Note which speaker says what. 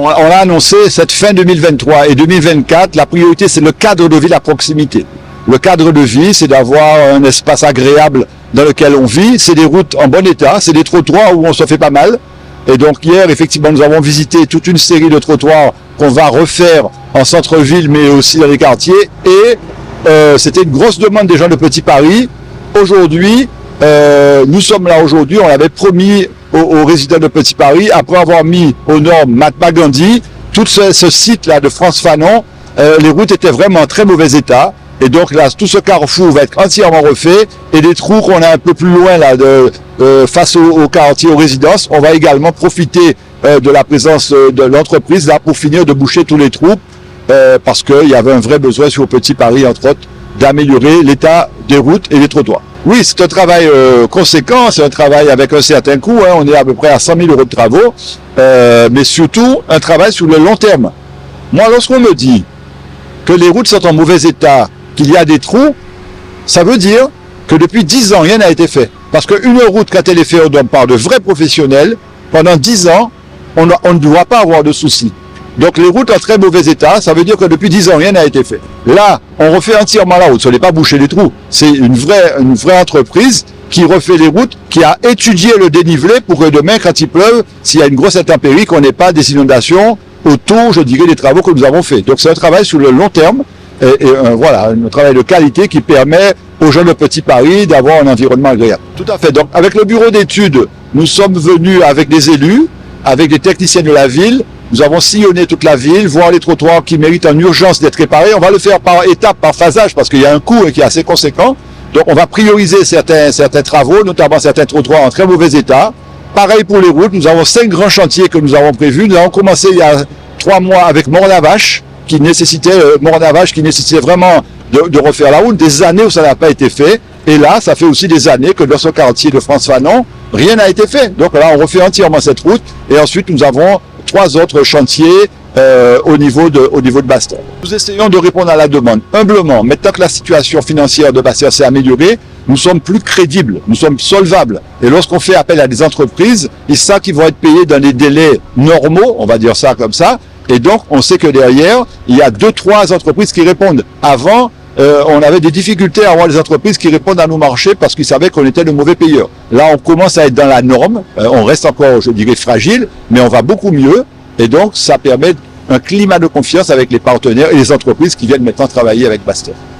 Speaker 1: On a annoncé cette fin 2023 et 2024, la priorité c'est le cadre de vie à proximité. Le cadre de vie, c'est d'avoir un espace agréable dans lequel on vit, c'est des routes en bon état, c'est des trottoirs où on se fait pas mal. Et donc hier, effectivement, nous avons visité toute une série de trottoirs qu'on va refaire en centre-ville, mais aussi dans les quartiers. Et c'était une grosse demande des gens de Petit Paris. Aujourd'hui, nous sommes là aujourd'hui, on l'avait promis aux résidents de Petit Paris, après avoir mis aux normes Mahatma Gandhi, tout ce site-là de France Fanon, les routes étaient vraiment en très mauvais état. Et donc là, tout ce carrefour va être entièrement refait. Et des trous qu'on a un peu plus loin là, face au quartier, aux résidences, on va également profiter de la présence de l'entreprise là pour finir de boucher tous les trous, parce qu'il y avait un vrai besoin sur Petit Paris, entre autres, d'améliorer l'état des routes et des trottoirs. Oui, c'est un travail conséquent, c'est un travail avec un certain coût, hein, on est à peu près à 100 000 € de travaux, mais surtout un travail sur le long terme. Moi, lorsqu'on me dit que les routes sont en mauvais état, qu'il y a des trous, ça veut dire que depuis 10 ans, rien n'a été fait. Parce qu'une route, quand elle est faite par de vrais professionnels, pendant 10 ans, on ne doit pas avoir de soucis. Donc les routes en très mauvais état, ça veut dire que depuis 10 ans, rien n'a été fait. Là, on refait entièrement la route, ce n'est pas boucher les trous. C'est une vraie entreprise qui refait les routes, qui a étudié le dénivelé pour que demain, quand il pleuve, s'il y a une grosse intempérie, qu'on n'ait pas des inondations autour, je dirais, des travaux que nous avons faits. Donc c'est un travail sur le long terme, voilà, un travail de qualité qui permet aux gens de Petit Paris d'avoir un environnement agréable. Tout à fait. Donc avec le bureau d'études, nous sommes venus avec des élus, avec des techniciens de la ville. Nous avons sillonné toute la ville, voir les trottoirs qui méritent en urgence d'être réparés. On va le faire par étapes, par phasage, parce qu'il y a un coût qui est assez conséquent. Donc on va prioriser certains travaux, notamment certains trottoirs en très mauvais état. Pareil pour les routes, nous avons 5 grands chantiers que nous avons prévus. Nous avons commencé il y a 3 mois avec Morne-la-Vache, qui nécessitait vraiment de refaire la route, des années où ça n'a pas été fait. Et là, ça fait aussi des années que dans ce quartier de France Fanon, rien n'a été fait. Donc là, on refait entièrement cette route. Et ensuite, nous avons 3 autres chantiers au niveau de Basse-Terre. Nous essayons de répondre à la demande humblement. Maintenant que la situation financière de Basse-Terre s'est améliorée, nous sommes plus crédibles, nous sommes solvables. Et lorsqu'on fait appel à des entreprises, ils savent qu'ils vont être payés dans des délais normaux, on va dire ça comme ça. Et donc, on sait que derrière, il y a 2-3 entreprises qui répondent. Avant, on avait des difficultés à avoir des entreprises qui répondent à nos marchés parce qu'ils savaient qu'on était de mauvais payeurs. Là, on commence à être dans la norme. On reste encore, je dirais, fragile, mais on va beaucoup mieux. Et donc, ça permet un climat de confiance avec les partenaires et les entreprises qui viennent maintenant travailler avec Basse-Terre.